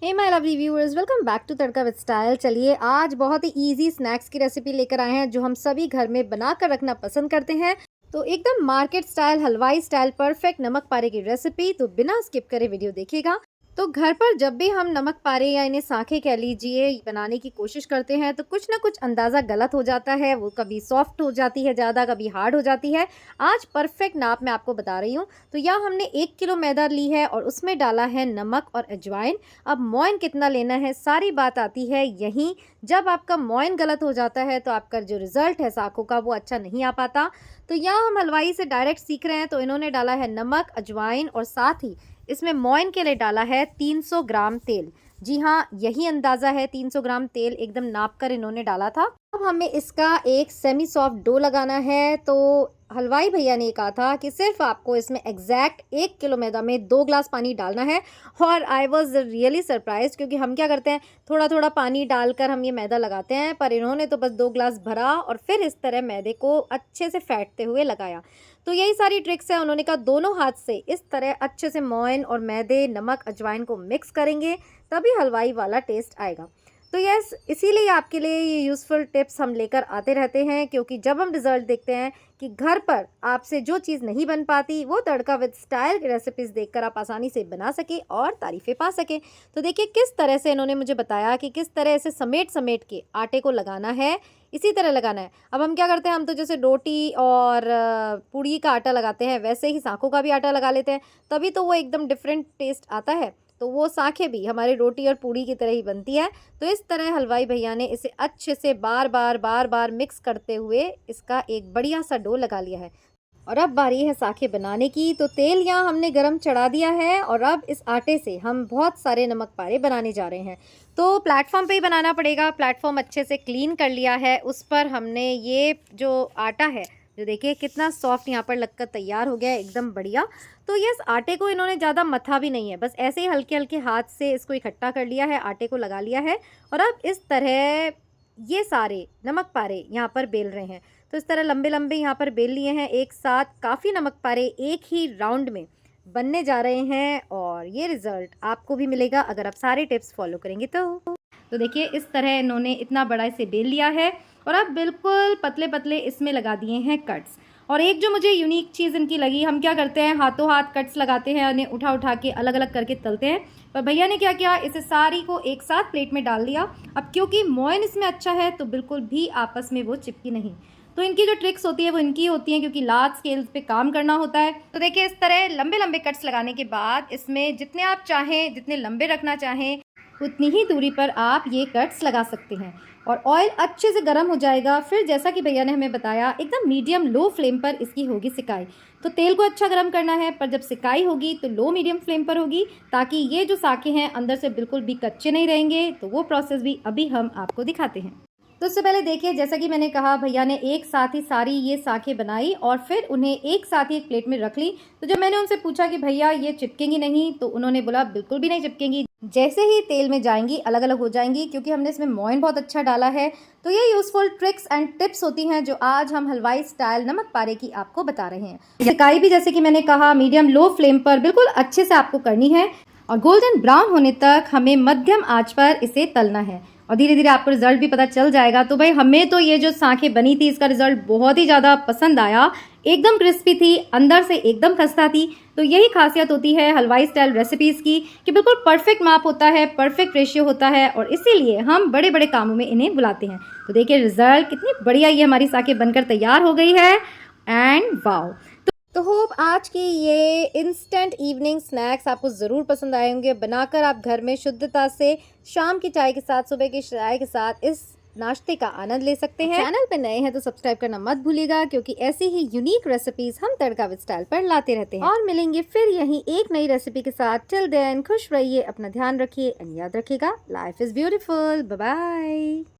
Hey my lovely viewers, welcome back to Tadka with style. चलिए आज बहुत ही इजी स्नैक्स की रेसिपी लेकर आए हैं जो हम सभी घर में बनाकर रखना पसंद करते हैं। तो एकदम मार्केट स्टाइल, हलवाई स्टाइल परफेक्ट नमक पारे की रेसिपी। तो बिना स्किप करे वीडियो देखिएगा। तो घर पर जब भी हम नमक पारे या इन्हें साखे कह लीजिए बनाने की कोशिश करते हैं तो कुछ ना कुछ अंदाज़ा गलत हो जाता है। वो कभी सॉफ्ट हो जाती है ज़्यादा, कभी हार्ड हो जाती है। आज परफेक्ट नाप मैं आपको बता रही हूँ। तो यहाँ हमने 1 किलो मैदा ली है और उसमें डाला है नमक और अजवाइन। अब मोइन कितना लेना है, सारी बात आती है यहीं। जब आपका मोइन गलत हो जाता है तो आपका जो रिजल्ट है साखों का वो अच्छा नहीं आ पाता। तो यहाँ हम हलवाई से डायरेक्ट सीख रहे हैं। तो इन्होंने डाला है नमक, अजवाइन और साथ ही इसमें मोइन के लिए डाला है 300 ग्राम तेल। जी हाँ, यही अंदाज़ा है, 300 ग्राम तेल एकदम नाप कर इन्होंने डाला था। अब हमें इसका एक सेमी सॉफ्ट डो लगाना है। तो हलवाई भैया ने कहा था कि सिर्फ आपको इसमें एग्जैक्ट 1 किलो मैदा में 2 ग्लास पानी डालना है। और आई वॉज रियली सरप्राइज, क्योंकि हम क्या करते हैं, थोड़ा थोड़ा पानी डालकर हम ये मैदा लगाते हैं, पर इन्होंने तो बस 2 ग्लास भरा और फिर इस तरह मैदे को अच्छे से फेंटते हुए लगाया। तो यही सारी ट्रिक्स है। उन्होंने कहा दोनों हाथ से इस तरह अच्छे से मोइन और मैदे, नमक, अजवाइन को मिक्स करेंगे तभी हलवाई वाला टेस्ट आएगा। तो यस, इसीलिए आपके लिए ये यूज़फुल टिप्स हम लेकर आते रहते हैं, क्योंकि जब हम रिजल्ट देखते हैं कि घर पर आपसे जो चीज़ नहीं बन पाती वो तड़का विद स्टाइल की रेसिपीज़ देखकर आप आसानी से बना सके और तारीफ़ें पा सकें। तो देखिए किस तरह से इन्होंने मुझे बताया कि किस तरह से समेट समेट के आटे को लगाना है, इसी तरह लगाना है। अब हम क्या करते हैं, हम तो जैसे रोटी और पूड़ी का आटा लगाते हैं वैसे ही सांखों का भी आटा लगा लेते हैं, तभी तो वो एकदम डिफरेंट टेस्ट आता है। तो वो सांखें भी हमारी रोटी और पूड़ी की तरह ही बनती है। तो इस तरह हलवाई भैया ने इसे अच्छे से बार बार मिक्स करते हुए इसका एक बढ़िया सा डो लगा लिया है। और अब बारी है साखे बनाने की। तो तेल यहाँ हमने गरम चढ़ा दिया है और अब इस आटे से हम बहुत सारे नमक पारे बनाने जा रहे हैं। तो प्लेटफॉर्म पे ही बनाना पड़ेगा। प्लेटफॉर्म अच्छे से क्लीन कर लिया है, उस पर हमने ये जो आटा है, जो देखिए कितना सॉफ्ट यहाँ पर लगकर तैयार हो गया है, एकदम बढ़िया। तो ये आटे को इन्होंने ज़्यादा मथा भी नहीं है, बस ऐसे ही हल्के हल्के हाथ से इसको इकट्ठा कर लिया है, आटे को लगा लिया है। और अब इस तरह ये सारे नमक पारे यहाँ पर बेल रहे हैं। तो इस तरह लंबे लंबे यहाँ पर बेल लिए हैं एक साथ। काफ़ी नमक पारे एक ही राउंड में बनने जा रहे हैं और ये रिज़ल्ट आपको भी मिलेगा अगर आप सारे टिप्स फॉलो करेंगे तो देखिए इस तरह इन्होंने इतना बड़ा इसे बेल लिया है और अब बिल्कुल पतले पतले इसमें लगा दिए हैं कट्स। और एक जो मुझे यूनिक चीज़ इनकी लगी, हम क्या करते हैं हाथों हाथ कट्स लगाते हैं, उन्हें उठा उठा के अलग अलग करके तलते हैं, पर भैया ने क्या किया, इसे सारी को एक साथ प्लेट में डाल दिया। अब क्योंकि मोइन इसमें अच्छा है तो बिल्कुल भी आपस में वो चिपकी नहीं। तो इनकी जो ट्रिक्स होती है वो इनकी होती हैं, क्योंकि लार्ज स्केल्स पे काम करना होता है। तो देखिए इस तरह लंबे लंबे कट्स लगाने के बाद इसमें जितने आप चाहें, जितने लंबे रखना चाहें, उतनी ही दूरी पर आप ये कट्स लगा सकते हैं। और ऑयल अच्छे से गर्म हो जाएगा। फिर जैसा कि भैया ने हमें बताया एकदम मीडियम लो फ्लेम पर इसकी होगी सिकाई। तो तेल को अच्छा गर्म करना है, पर जब सिकाई होगी तो लो मीडियम फ्लेम पर होगी, ताकि ये जो साखे हैं अंदर से बिल्कुल भी कच्चे नहीं रहेंगे। तो वो प्रोसेस भी अभी हम आपको दिखाते हैं। तो उससे पहले देखिए, जैसा कि मैंने कहा, भैया ने एक साथ ही सारी ये साखें बनाई और फिर उन्हें एक साथ ही एक प्लेट में रख ली। तो जब मैंने उनसे पूछा कि भैया ये चिपकेंगी नहीं, तो उन्होंने बोला बिल्कुल भी नहीं चिपकेंगी, जैसे ही तेल में जाएंगी अलग अलग हो जाएंगी, क्योंकि हमने इसमें मोइन बहुत अच्छा डाला है। तो ये यूजफुल ट्रिक्स एंड टिप्स होती हैं जो आज हम हलवाई स्टाइल नमक पारे की आपको बता रहे हैं। सिकाई भी जैसे कि मैंने कहा मीडियम लो फ्लेम पर बिल्कुल अच्छे से आपको करनी है और गोल्डन ब्राउन होने तक हमें मध्यम आंच पर इसे तलना है और धीरे धीरे आपको रिजल्ट भी पता चल जाएगा। तो भाई हमें तो ये जो सांखें बनी थी इसका रिजल्ट बहुत ही ज़्यादा पसंद आया। एकदम क्रिस्पी थी, अंदर से एकदम खस्ता थी। तो यही खासियत होती है हलवाई स्टाइल रेसिपीज़ की कि बिल्कुल परफेक्ट माप होता है, परफेक्ट रेशियो होता है और इसीलिए हम बड़े बड़े कामों में इन्हें बुलाते हैं। तो देखिए रिजल्ट कितनी बढ़िया ये हमारी सांखें बनकर तैयार हो गई है एंड वाओ। तो होप आज की ये इंस्टेंट इवनिंग स्नैक्स आपको ज़रूर पसंद आए होंगे। बनाकर आप घर में शुद्धता से शाम की चाय के साथ, सुबह की चाय के साथ इस नाश्ते का आनंद ले सकते हैं। चैनल पे नए हैं तो सब्सक्राइब करना मत भूलिएगा, क्योंकि ऐसी ही यूनिक रेसिपीज हम तड़का विद स्टाइल पर लाते रहते हैं। और मिलेंगे फिर यहीं एक नई रेसिपी के साथ। टिल देन खुश रहिए, अपना ध्यान रखिए एंड याद रखिएगा, life is beautiful. Bye bye.